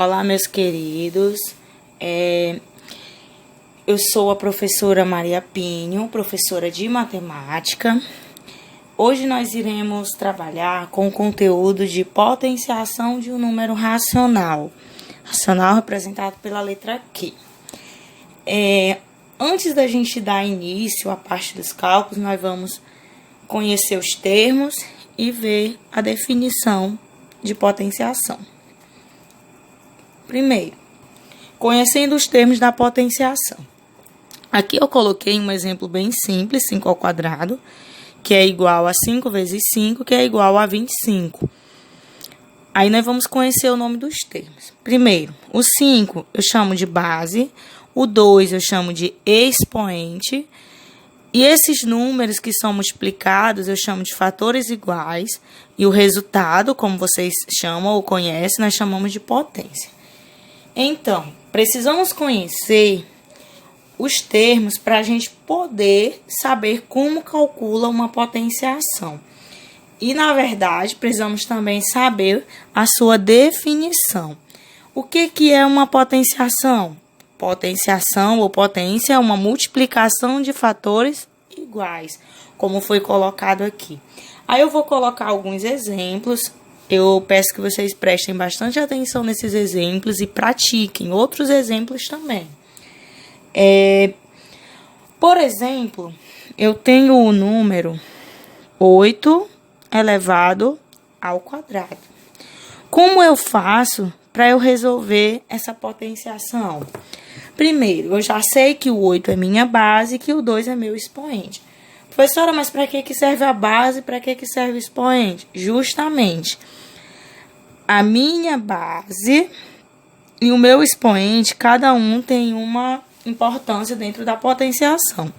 Olá, meus queridos. Eu sou a professora Maria Pinho, professora de matemática. Hoje nós iremos trabalhar com o conteúdo de potenciação de um número racional. Racional representado pela letra Q. Antes da gente dar início à parte dos cálculos, nós vamos conhecer os termos e ver a definição de potenciação. Primeiro, conhecendo os termos da potenciação. Aqui eu coloquei um exemplo bem simples, 5 ao quadrado, que é igual a 5 vezes 5, que é igual a 25. Aí nós vamos conhecer o nome dos termos. Primeiro, o 5 eu chamo de base, o 2 eu chamo de expoente, e esses números que são multiplicados eu chamo de fatores iguais, e o resultado, como vocês chamam ou conhecem, nós chamamos de potência. Então, precisamos conhecer os termos para a gente poder saber como calcula uma potenciação. E, na verdade, precisamos também saber a sua definição. O que é uma potenciação? Potenciação ou potência é uma multiplicação de fatores iguais, como foi colocado aqui. Aí eu vou colocar alguns exemplos. Eu peço que vocês prestem bastante atenção nesses exemplos e pratiquem outros exemplos também. Por exemplo, eu tenho o número 8 elevado ao quadrado. Como eu faço para eu resolver essa potenciação? Primeiro, eu já sei que o 8 é minha base e que o 2 é meu expoente. Professora, mas para que serve a base e para que serve o expoente? Justamente, a minha base e o meu expoente, cada um tem uma importância dentro da potenciação.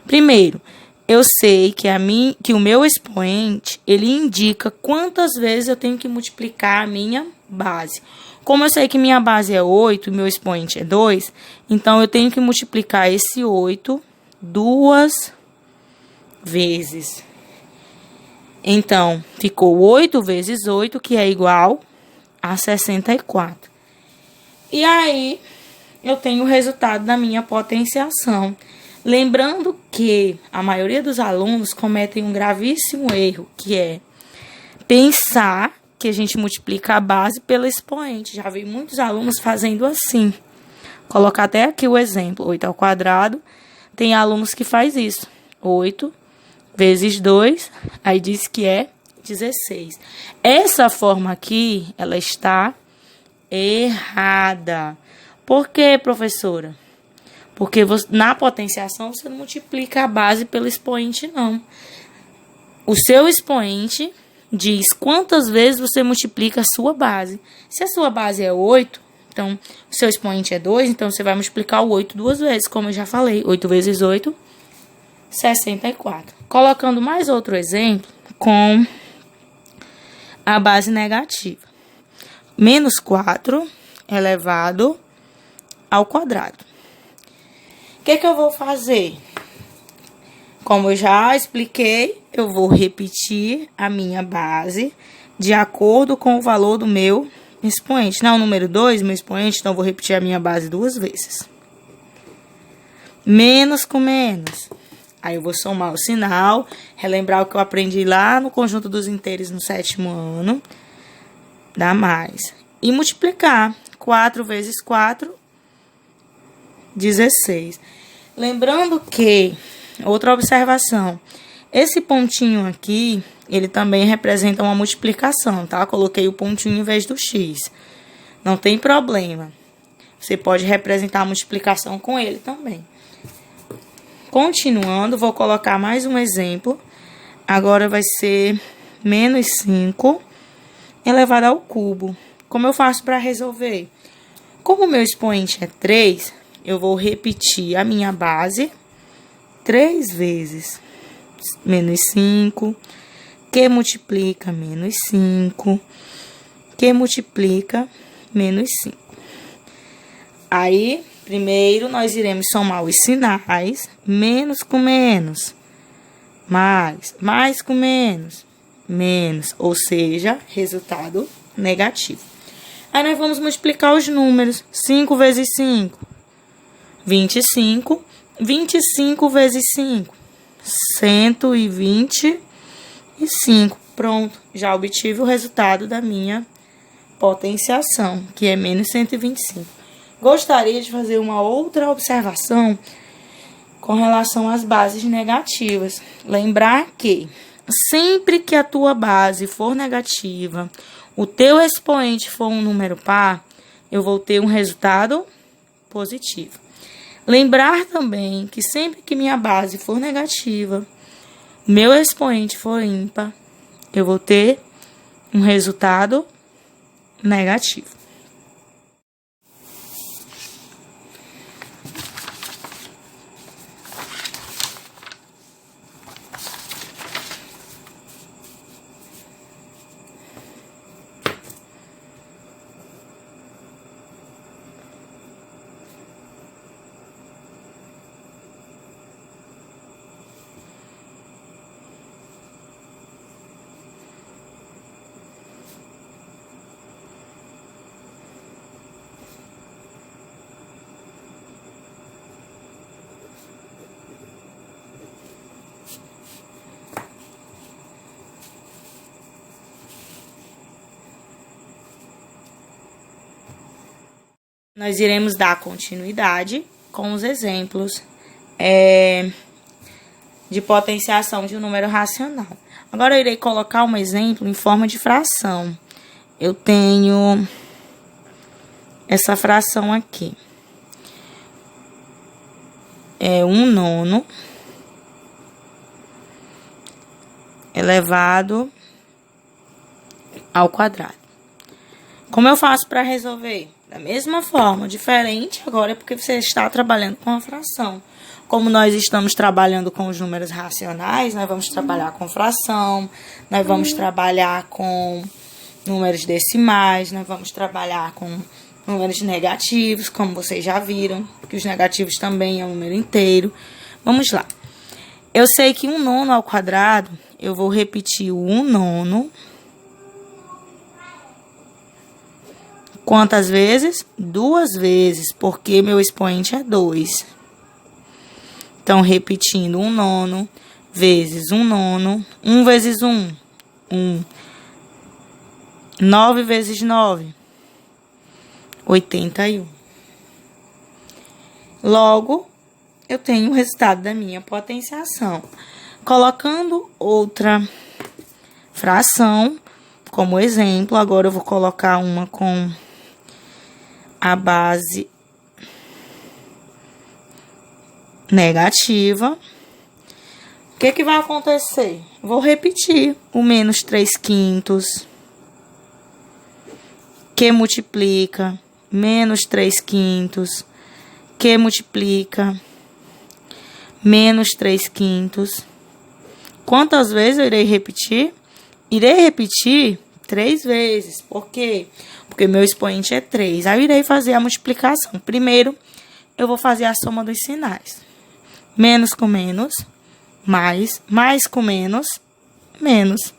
Primeiro, eu sei que o meu expoente, ele indica quantas vezes eu tenho que multiplicar a minha base. Como eu sei que minha base é 8 e meu expoente é 2, então eu tenho que multiplicar esse 8 duas vezes. Então, ficou 8 vezes 8, que é igual a 64. E aí, eu tenho o resultado da minha potenciação. Lembrando que a maioria dos alunos cometem um gravíssimo erro, que é pensar que a gente multiplica a base pelo expoente. Já vi muitos alunos fazendo assim. Colocar até aqui o exemplo, 8 ao quadrado. Tem alunos que faz isso. 8 vezes 2, aí diz que é 16. Essa forma aqui, ela está errada. Por quê, professora? Porque na potenciação você não multiplica a base pelo expoente, não. O seu expoente diz quantas vezes você multiplica a sua base. Se a sua base é 8, então o seu expoente é 2, então você vai multiplicar o 8 duas vezes, como eu já falei. 8 vezes 8, 64. Colocando mais outro exemplo com a base negativa. Menos 4 elevado ao quadrado. O que eu vou fazer? Como eu já expliquei, eu vou repetir a minha base de acordo com o valor do meu expoente. Não, o número 2, meu expoente, então eu vou repetir a minha base duas vezes. Menos com menos. Aí eu vou somar o sinal, relembrar o que eu aprendi lá no conjunto dos inteiros no 7º ano. Dá mais. E multiplicar. 4 vezes 4, 16. Lembrando que, outra observação, esse pontinho aqui, ele também representa uma multiplicação, tá? Coloquei o pontinho em vez do X. Não tem problema. Você pode representar a multiplicação com ele também. Continuando, vou colocar mais um exemplo. Agora vai ser menos 5 elevado ao cubo. Como eu faço para resolver? Como o meu expoente é 3, eu vou repetir a minha base 3 vezes. Menos 5, que multiplica menos 5, que multiplica menos 5. Aí, primeiro, nós iremos somar os sinais, menos com menos, mais com menos, ou seja, resultado negativo. Aí nós vamos multiplicar os números. 5 vezes 5, 25. 25 vezes 5, 125. Pronto, já obtive o resultado da minha potenciação, que é menos 125. Gostaria de fazer uma outra observação com relação às bases negativas. Lembrar que sempre que a tua base for negativa, o teu expoente for um número par, eu vou ter um resultado positivo. Lembrar também que sempre que minha base for negativa, meu expoente for ímpar, eu vou ter um resultado negativo. Nós iremos dar continuidade com os exemplos de potenciação de um número racional. Agora eu irei colocar um exemplo em forma de fração. Eu tenho essa fração aqui. É 1/9 elevado ao quadrado. Como eu faço para resolver? Da mesma forma, diferente agora é porque você está trabalhando com a fração. Como nós estamos trabalhando com os números racionais, nós vamos trabalhar com fração, nós vamos trabalhar com números decimais, nós vamos trabalhar com números negativos, como vocês já viram, que os negativos também é um número inteiro. Vamos lá. Eu sei que 1/9 ao quadrado, eu vou repetir o 1/9. Quantas vezes? 2 vezes, porque meu expoente é 2. Então, repetindo, 1/9 vezes 1/9. 1 vezes 1, 1. 9 vezes 9, 81. Logo, eu tenho o resultado da minha potenciação. Colocando outra fração como exemplo, agora eu vou colocar uma com a base negativa. O que vai acontecer? Vou repetir o menos 3/5, que multiplica menos 3/5, que multiplica menos 3/5. Quantas vezes eu irei repetir? Irei repetir 3 vezes. Por quê? Porque meu expoente é 3. Aí eu irei fazer a multiplicação. Primeiro, eu vou fazer a soma dos sinais. Menos com menos, mais. Mais com menos, menos.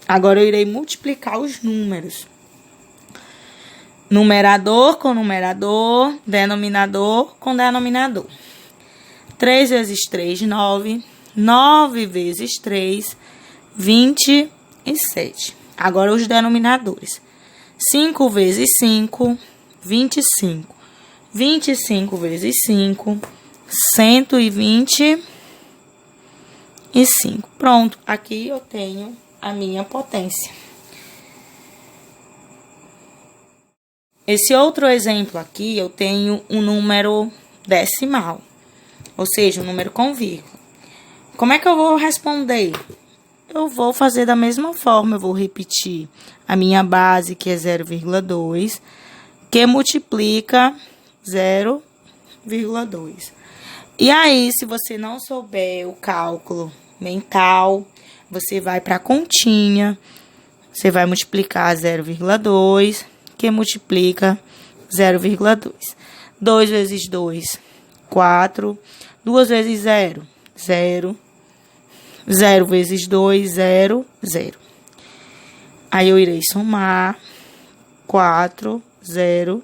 Agora eu irei multiplicar os números. Numerador com numerador, denominador com denominador. 3 vezes 3, 9. 9 vezes 3, 27. Agora os denominadores. 5 vezes 5, 25. 25 vezes 5, 125. Pronto, aqui eu tenho a minha potência. Esse outro exemplo aqui, eu tenho um número decimal, ou seja, um número com vírgula. Como é que eu vou responder? Eu vou fazer da mesma forma, eu vou repetir a minha base, que é 0,2, que multiplica 0,2. E aí, se você não souber o cálculo mental, você vai para a continha, você vai multiplicar 0,2, que multiplica 0,2. 2 vezes 2, 4. 2 vezes 0, 0. 0 vezes 2, 0, 0. Aí eu irei somar 400.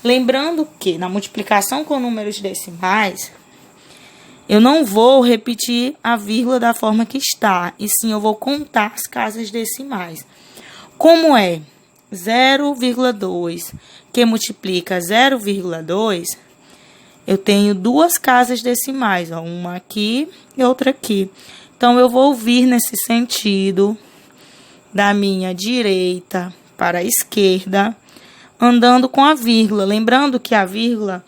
Lembrando que na multiplicação com números decimais, eu não vou repetir a vírgula da forma que está, e sim eu vou contar as casas decimais. Como é 0,2 que multiplica 0,2, eu tenho duas casas decimais, ó, uma aqui e outra aqui. Então, eu vou vir nesse sentido da minha direita para a esquerda, andando com a vírgula. Lembrando que a vírgula,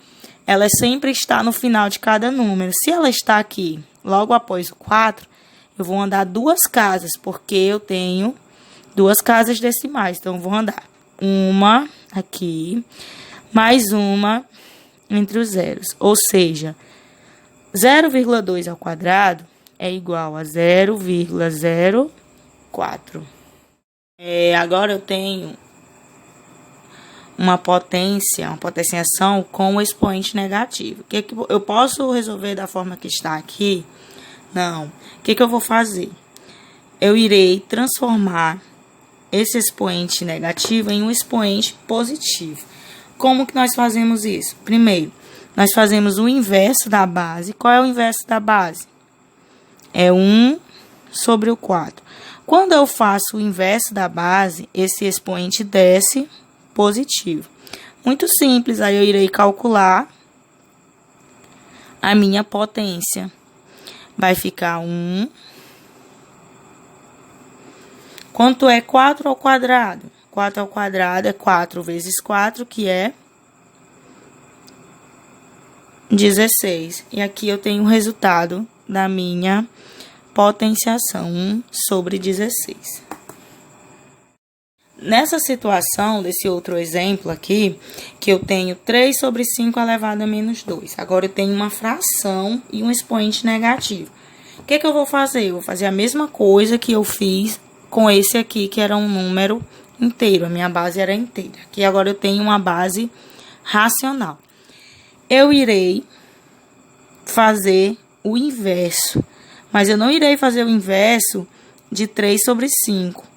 ela sempre está no final de cada número. Se ela está aqui, logo após o 4, eu vou andar duas casas, porque eu tenho duas casas decimais. Então, eu vou andar uma aqui, mais uma entre os zeros. Ou seja, 0,2 ao quadrado é igual a 0,04. Agora eu tenho uma potenciação com o expoente negativo. Que eu posso resolver da forma que está aqui? Não. O que eu vou fazer? Eu irei transformar esse expoente negativo em um expoente positivo. Como que nós fazemos isso? Primeiro, nós fazemos o inverso da base. Qual é o inverso da base? É 1 sobre o 4. Quando eu faço o inverso da base, esse expoente desce positivo. Muito simples, aí eu irei calcular a minha potência. Vai ficar 1. Quanto é 4 ao quadrado? 4 ao quadrado é 4 vezes 4, que é 16. E aqui eu tenho o resultado da minha potenciação, 1 sobre 16. Nessa situação, desse outro exemplo aqui, que eu tenho 3 sobre 5 elevado a menos 2. Agora, eu tenho uma fração e um expoente negativo. O que eu vou fazer? Eu vou fazer a mesma coisa que eu fiz com esse aqui, que era um número inteiro. A minha base era inteira. Aqui agora eu tenho uma base racional. Eu irei fazer o inverso, mas eu não irei fazer o inverso de 3 sobre 5.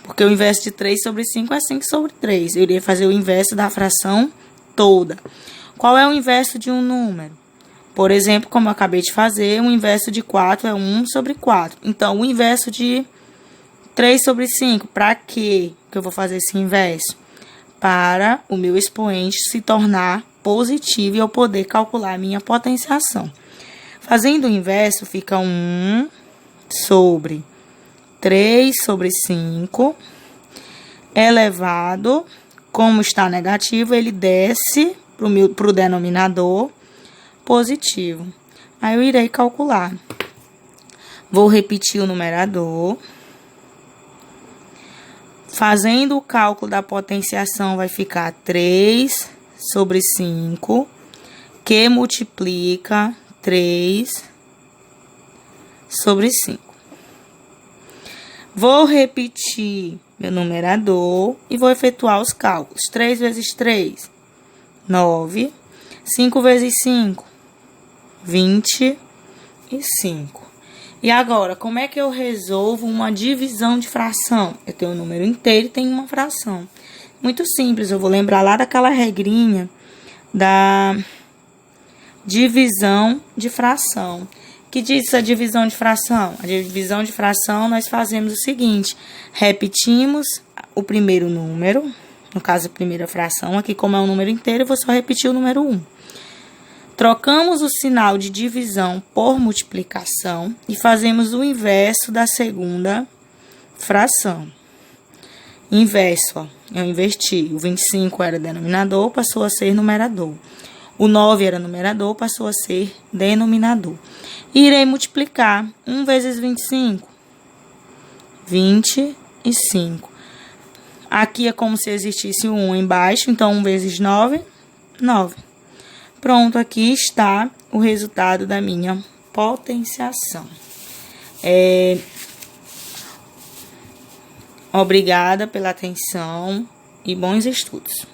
Porque o inverso de 3 sobre 5 é 5 sobre 3. Eu irei fazer o inverso da fração toda. Qual é o inverso de um número? Por exemplo, como eu acabei de fazer, o inverso de 4 é 1 sobre 4. Então, o inverso de 3 sobre 5, para que eu vou fazer esse inverso? Para o meu expoente se tornar positivo e eu poder calcular a minha potenciação. Fazendo o inverso, fica 1 sobre 3 sobre 5 elevado, como está negativo, ele desce para o denominador positivo. Aí eu irei calcular. Vou repetir o numerador. Fazendo o cálculo da potenciação, vai ficar 3 sobre 5, que multiplica 3 sobre 5. Vou repetir meu numerador e vou efetuar os cálculos. 3 vezes 3, 9. 5 vezes 5, 25. E agora, como é que eu resolvo uma divisão de fração? Eu tenho um número inteiro e tenho uma fração. Muito simples, eu vou lembrar lá daquela regrinha da divisão de fração. Que diz a divisão de fração? A divisão de fração, nós fazemos o seguinte: repetimos o primeiro número, no caso a primeira fração, aqui como é um número inteiro, eu vou só repetir o número 1. Trocamos o sinal de divisão por multiplicação e fazemos o inverso da segunda fração. Inverso, ó, eu inverti. O 25 era denominador, passou a ser numerador. O 9 era numerador, passou a ser denominador. Irei multiplicar 1 vezes 25. 25. Aqui é como se existisse um 1 embaixo, então 1 vezes 9, 9. Pronto, aqui está o resultado da minha potenciação. Obrigada pela atenção e bons estudos.